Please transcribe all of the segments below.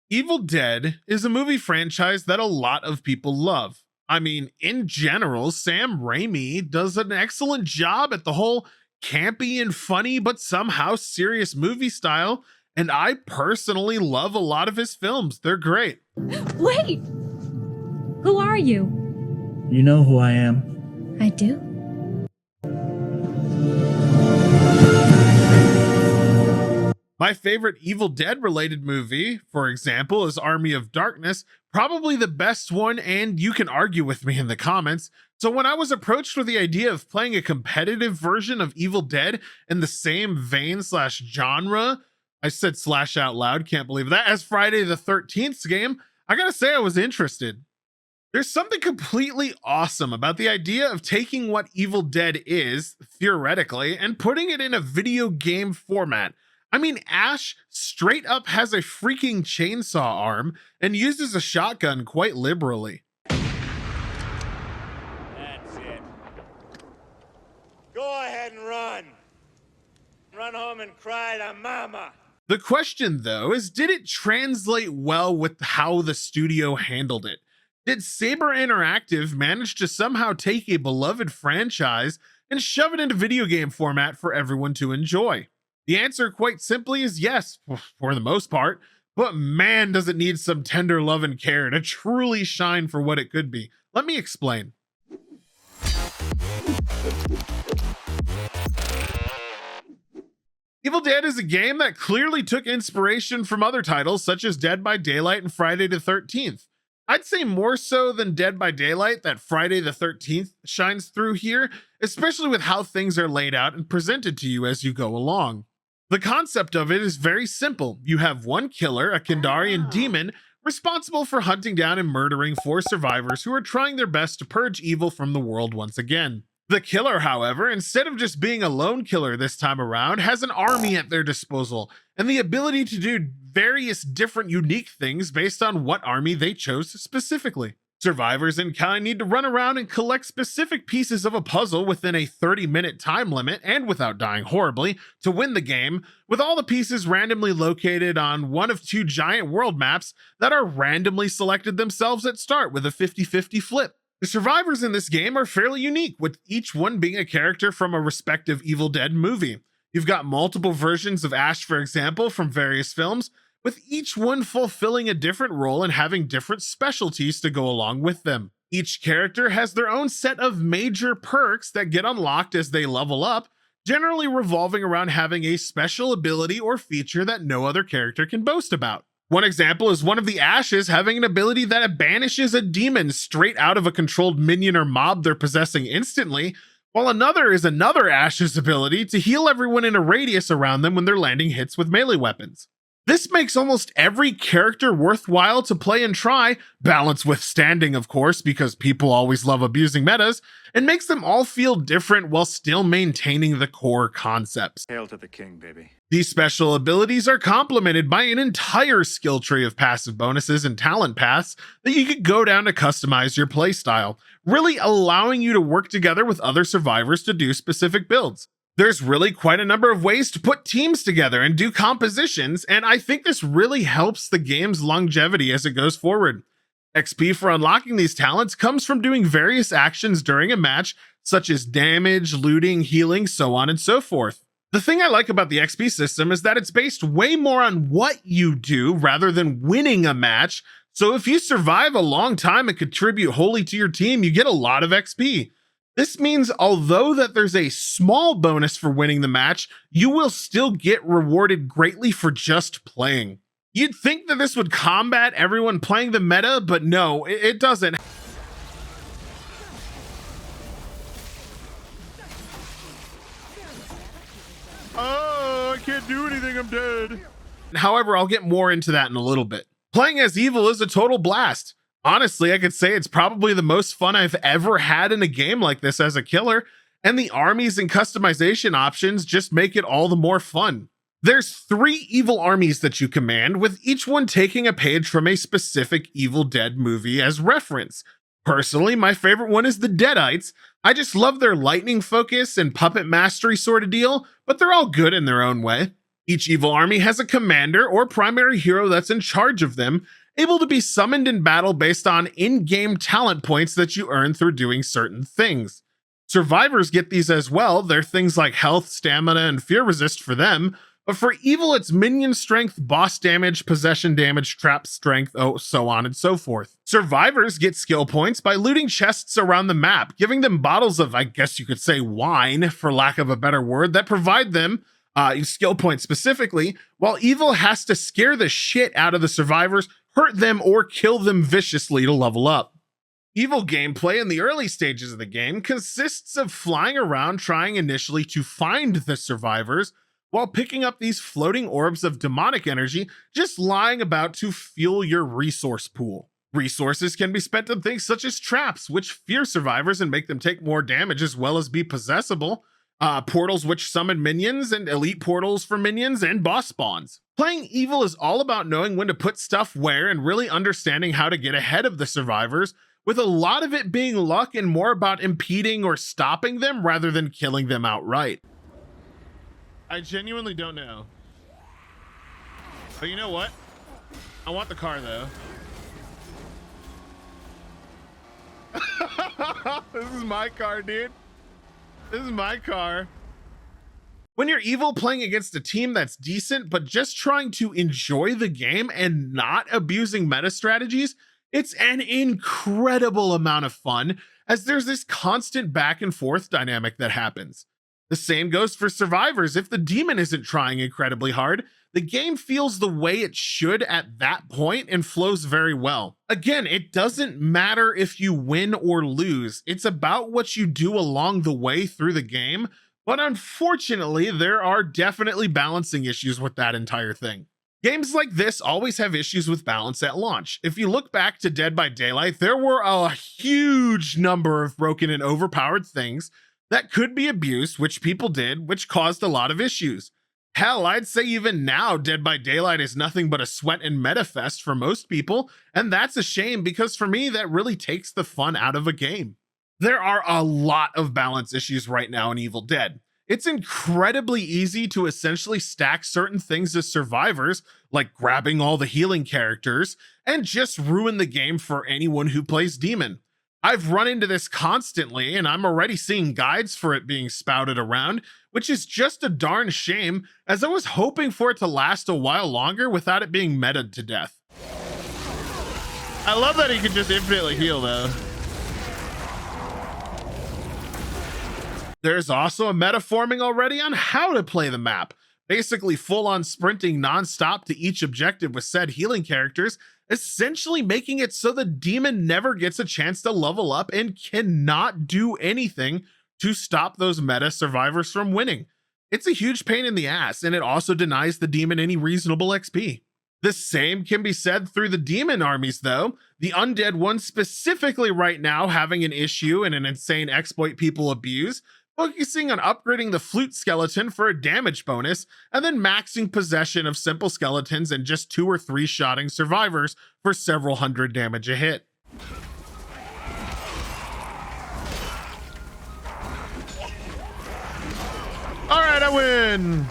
Evil Dead is a movie franchise that a lot of people love. I mean, in general, Sam Raimi does an excellent job at the whole campy and funny, but somehow serious movie style. And I personally love a lot of his films. They're great. Wait! Who are you? You know who I am. I do. My favorite Evil Dead related movie, for example, is Army of Darkness, probably the best one, and you can argue with me in the comments. So when I was approached with the idea of playing a competitive version of Evil Dead in the same vein slash genre, I said slash out loud, can't believe that, as Friday the 13th's game, I gotta say I was interested. There's something completely awesome about the idea of taking what Evil Dead is, theoretically, and putting it in a video game format. I mean, Ash straight up has a freaking chainsaw arm and uses a shotgun quite liberally. That's it. Go ahead and run. Run home and cry to mama. The question, though, is did it translate well with how the studio handled it? Did Saber Interactive manage to somehow take a beloved franchise and shove it into video game format for everyone to enjoy? The answer, quite simply, is yes, for the most part, but man, does it need some tender love and care to truly shine for what it could be. Let me explain. Evil Dead is a game that clearly took inspiration from other titles such as Dead by Daylight and Friday the 13th. I'd say more so than Dead by Daylight that Friday the 13th shines through here, especially with how things are laid out and presented to you as you go along. The concept of it is very simple. You have one killer, a Kandarian demon, responsible for hunting down and murdering 4 survivors who are trying their best to purge evil from the world once again. The killer, however, instead of just being a lone killer this time around, has an army at their disposal and the ability to do various different unique things based on what army they chose specifically. Survivors in kind need to run around and collect specific pieces of a puzzle within a 30-minute time limit and without dying horribly to win the game, with all the pieces randomly located on one of 2 giant world maps that are randomly selected themselves at start with a 50-50 flip. The survivors in this game are fairly unique, with each one being a character from a respective Evil Dead movie. You've got multiple versions of Ash, for example, from various films, with each one fulfilling a different role and having different specialties to go along with them. Each character has their own set of major perks that get unlocked as they level up, generally revolving around having a special ability or feature that no other character can boast about. One example is one of the Ashes having an ability that banishes a demon straight out of a controlled minion or mob they're possessing instantly, while another is another Ash's ability to heal everyone in a radius around them when they're landing hits with melee weapons. This makes almost every character worthwhile to play and try, balance withstanding of course, because people always love abusing metas, and makes them all feel different while still maintaining the core concepts. Hail to the king, baby. These special abilities are complemented by an entire skill tree of passive bonuses and talent paths that you could go down to customize your playstyle, really allowing you to work together with other survivors to do specific builds. There's really quite a number of ways to put teams together and do compositions, and I think this really helps the game's longevity as it goes forward. XP for unlocking these talents comes from doing various actions during a match, such as damage, looting, healing, so on and so forth. The thing I like about the XP system is that it's based way more on what you do rather than winning a match, so if you survive a long time and contribute wholly to your team, you get a lot of XP. This means although that there's a small bonus for winning the match, you will still get rewarded greatly for just playing. You'd think that this would combat everyone playing the meta, but no, it doesn't. Oh, I can't do anything, I'm dead. However, I'll get more into that in a little bit. Playing as evil is a total blast. Honestly, I could say it's probably the most fun I've ever had in a game like this as a killer, and the armies and customization options just make it all the more fun. There's 3 evil armies that you command, with each one taking a page from a specific Evil Dead movie as reference. Personally, my favorite one is the Deadites. I just love their lightning focus and puppet mastery sort of deal, but they're all good in their own way. Each evil army has a commander or primary hero that's in charge of them, able to be summoned in battle based on in-game talent points that you earn through doing certain things. Survivors get these as well. They're things like health, stamina, and fear resist for them. But for evil, it's minion strength, boss damage, possession damage, trap strength, so on and so forth. Survivors get skill points by looting chests around the map, giving them bottles of, I guess you could say, wine, for lack of a better word, that provide them skill points specifically, while evil has to scare the shit out of the survivors, hurt them, or kill them viciously to level up. Evil gameplay in the early stages of the game consists of flying around trying initially to find the survivors, while picking up these floating orbs of demonic energy just lying about to fuel your resource pool. Resources can be spent on things such as traps, which fear survivors and make them take more damage as well as be possessable, portals which summon minions, and elite portals for minions and boss spawns. Playing evil is all about knowing when to put stuff where and really understanding how to get ahead of the survivors, with a lot of it being luck and more about impeding or stopping them rather than killing them outright. I genuinely don't know. But you know what? I want the car though. This is my car, dude. This is my car. When you're evil playing against a team that's decent, but just trying to enjoy the game and not abusing meta strategies, it's an incredible amount of fun, as there's this constant back and forth dynamic that happens. The same goes for survivors. If the demon isn't trying incredibly hard, the game feels the way it should at that point and flows very well. Again, it doesn't matter if you win or lose. It's about what you do along the way through the game, but unfortunately, there are definitely balancing issues with that entire thing. Games like this always have issues with balance at launch. If you look back to Dead by Daylight, there were a huge number of broken and overpowered things that could be abused, which people did, which caused a lot of issues. Hell, I'd say even now, Dead by Daylight is nothing but a sweat and meta fest for most people, and that's a shame because for me, that really takes the fun out of a game. There are a lot of balance issues right now in Evil Dead. It's incredibly easy to essentially stack certain things as survivors, like grabbing all the healing characters, and just ruin the game for anyone who plays Demon. I've run into this constantly, and I'm already seeing guides for it being spouted around, which is just a darn shame, as I was hoping for it to last a while longer without it being meta'd to death. I love that he can just infinitely heal, though. There's also a meta forming already on how to play the map, basically full-on sprinting non-stop to each objective with said healing characters, essentially making it so the demon never gets a chance to level up and cannot do anything to stop those meta survivors from winning. It's a huge pain in the ass, and it also denies the demon any reasonable XP. The same can be said through the demon armies though, the undead ones specifically right now having an issue and an insane exploit people abuse, focusing on upgrading the flute skeleton for a damage bonus, and then maxing possession of simple skeletons and just 2 or 3 shotting survivors for several hundred damage a hit. All right, I win.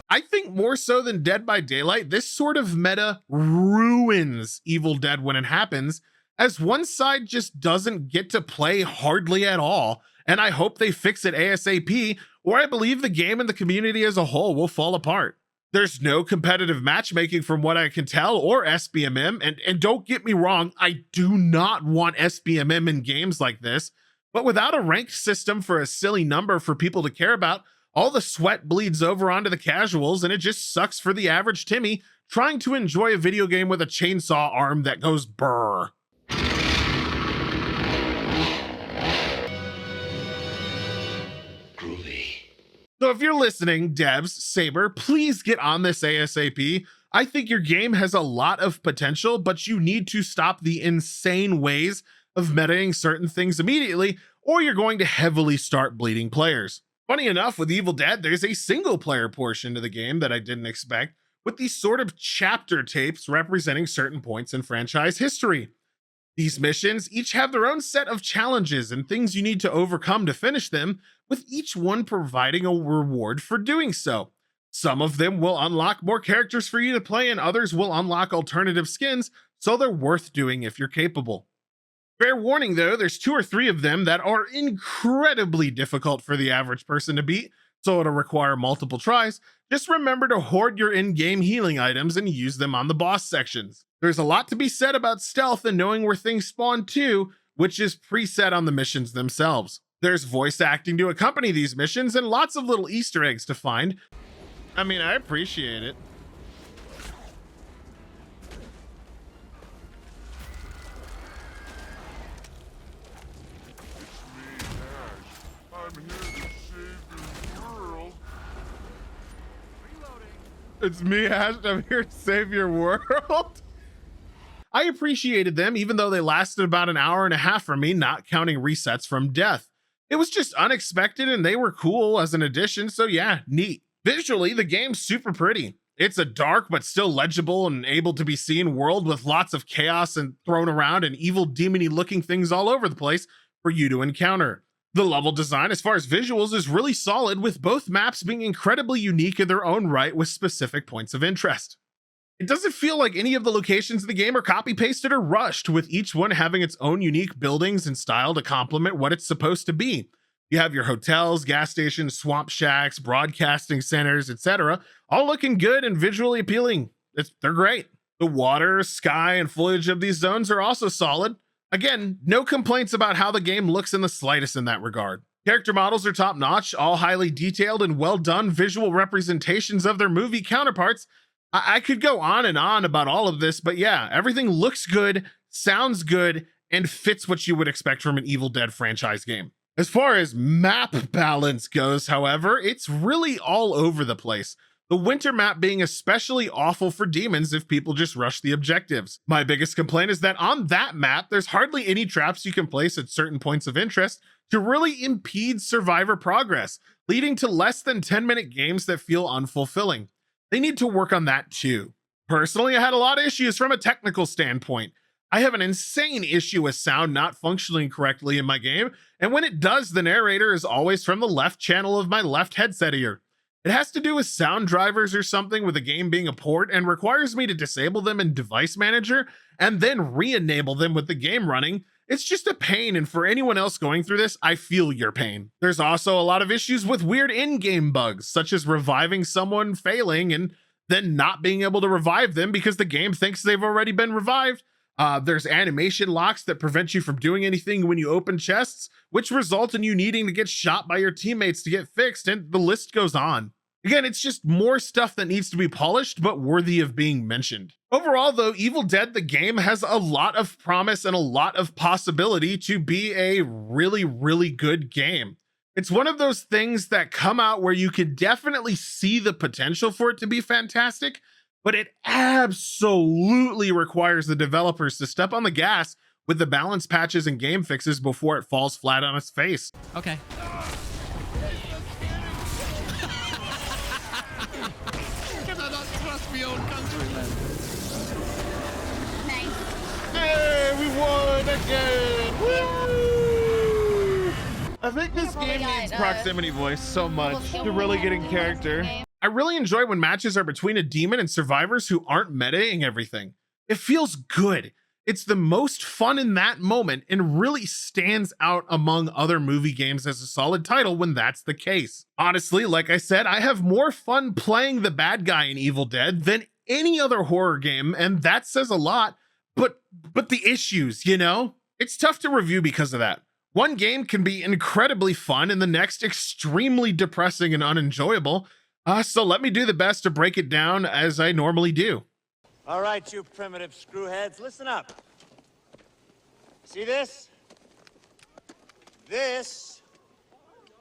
I think more so than Dead by Daylight, this sort of meta ruins Evil Dead when it happens, as one side just doesn't get to play hardly at all. And I hope they fix it ASAP, or I believe the game and the community as a whole will fall apart. There's no competitive matchmaking from what I can tell, or SBMM, and don't get me wrong, I do not want SBMM in games like this, but without a ranked system for a silly number for people to care about, all the sweat bleeds over onto the casuals, and it just sucks for the average Timmy trying to enjoy a video game with a chainsaw arm that goes brrr. So if you're listening, devs, Saber, please get on this ASAP. I think your game has a lot of potential, but you need to stop the insane ways of metaing certain things immediately, or you're going to heavily start bleeding players. Funny enough, with Evil Dead, there's a single player portion to the game that I didn't expect, with these sort of chapter tapes representing certain points in franchise history. These missions each have their own set of challenges and things you need to overcome to finish them, with each one providing a reward for doing so. Some of them will unlock more characters for you to play, and others will unlock alternative skins, so they're worth doing if you're capable. Fair warning though, there's 2 or 3 of them that are incredibly difficult for the average person to beat, so it'll require multiple tries. Just remember to hoard your in-game healing items and use them on the boss sections. There's a lot to be said about stealth and knowing where things spawn too, which is preset on the missions themselves. There's voice acting to accompany these missions and lots of little Easter eggs to find. I mean, I appreciate it. It's me, Ash. I'm here to save your world. I appreciated them, even though they lasted about an hour and a half for me, not counting resets from death. It was just unexpected and they were cool as an addition, so yeah, neat. Visually, the game's super pretty. It's a dark but still legible and able to be seen world with lots of chaos and thrown around and evil demony looking things all over the place for you to encounter. The level design as far as visuals is really solid, with both maps being incredibly unique in their own right with specific points of interest. It doesn't feel like any of the locations in the game are copy pasted or rushed, with each one having its own unique buildings and style to complement what it's supposed to be. You have your hotels, gas stations, swamp shacks, broadcasting centers, etc., all looking good and visually appealing. They're great. The water, sky, and foliage of these zones are also solid. Again, no complaints about how the game looks in the slightest in that regard. Character models are top notch, all highly detailed and well done visual representations of their movie counterparts. I could go on and on about all of this, but yeah, everything looks good, sounds good, and fits what you would expect from an Evil Dead franchise game. As far as map balance goes, however, it's really all over the place. The winter map being especially awful for demons if people just rush the objectives. My biggest complaint is that on that map, there's hardly any traps you can place at certain points of interest to really impede survivor progress, leading to less than 10-minute games that feel unfulfilling. They need to work on that too. Personally, I had a lot of issues from a technical standpoint. I have an insane issue with sound not functioning correctly in my game, and when it does, the narrator is always from the left channel of my left headset ear. It has to do with sound drivers or something, with the game being a port, and requires me to disable them in Device Manager and then re-enable them with the game running. It's just a pain, and for anyone else going through this, I feel your pain. There's also a lot of issues with weird in-game bugs, such as reviving someone failing and then not being able to revive them because the game thinks they've already been revived. There's animation locks that prevent you from doing anything when you open chests, which result in you needing to get shot by your teammates to get fixed, and the list goes on. Again, it's just more stuff that needs to be polished, but worthy of being mentioned. Overall, though, Evil Dead the game has a lot of promise and a lot of possibility to be a really, really good game. It's one of those things that come out where you can definitely see the potential for it to be fantastic, but it absolutely requires the developers to step on the gas with the balance patches and game fixes before it falls flat on its face. Okay. Can I not trust my own countrymen? Hey, we won again! Woo! I think this game needs proximity voice so much to really get in character. I really enjoy when matches are between a demon and survivors who aren't metaing everything. It feels good. It's the most fun in that moment and really stands out among other movie games as a solid title when that's the case. Honestly, like I said, I have more fun playing the bad guy in Evil Dead than any other horror game, and that says a lot, but the issues, you know? It's tough to review because of that. One game can be incredibly fun and the next extremely depressing and unenjoyable. So let me do the best to break it down as I normally do. All right, you primitive screwheads, listen up. See this? This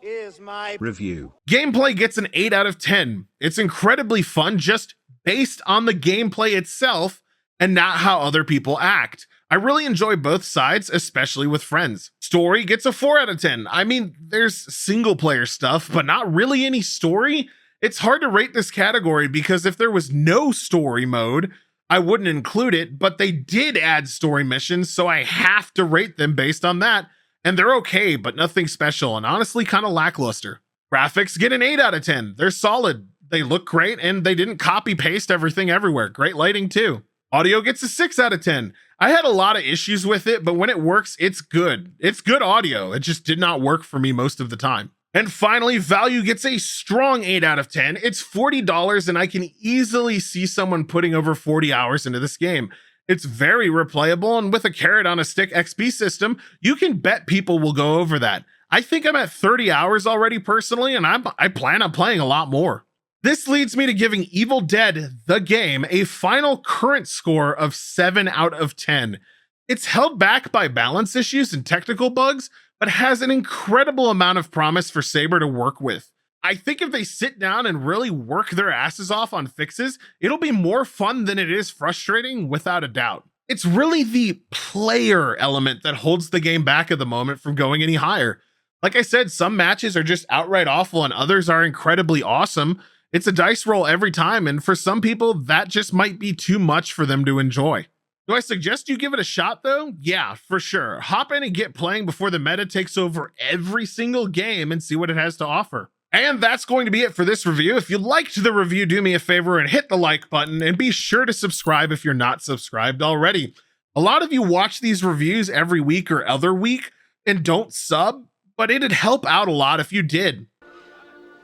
is my review. Gameplay gets an 8 out of 10. It's incredibly fun just based on the gameplay itself and not how other people act. I really enjoy both sides, especially with friends. Story gets a 4 out of 10. I mean, there's single player stuff, but not really any story. It's hard to rate this category because if there was no story mode, I wouldn't include it, but they did add story missions, so I have to rate them based on that, and they're okay, but nothing special, and honestly kind of lackluster. Graphics get an 8 out of 10. They're solid. They look great, and they didn't copy paste everything everywhere. Great lighting too. Audio gets a 6 out of 10. I had a lot of issues with it, but when it works, it's good. It's good audio. It just did not work for me most of the time. And finally, value gets a strong 8 out of 10. It's $40, and I can easily see someone putting over 40 hours into this game. It's very replayable, and with a carrot on a stick XP system, you can bet people will go over that. I think I'm at 30 hours already personally, and I plan on playing a lot more. This leads me to giving Evil Dead, the game, a final current score of 7 out of 10. It's held back by balance issues and technical bugs, but has an incredible amount of promise for Saber to work with. I think if they sit down and really work their asses off on fixes, it'll be more fun than it is frustrating, without a doubt. It's really the player element that holds the game back at the moment from going any higher. Like I said, some matches are just outright awful and others are incredibly awesome. It's a dice roll every time, and for some people, that just might be too much for them to enjoy. Do I suggest you give it a shot though? Yeah, for sure. Hop in and get playing before the meta takes over every single game and see what it has to offer. And that's going to be it for this review. If you liked the review, do me a favor and hit the like button, and be sure to subscribe if you're not subscribed already. A lot of you watch these reviews every week or other week and don't sub, but it'd help out a lot if you did.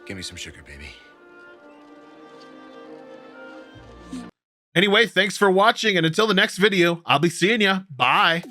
Give me some sugar, baby. Anyway, thanks for watching, and until the next video, I'll be seeing ya. Bye.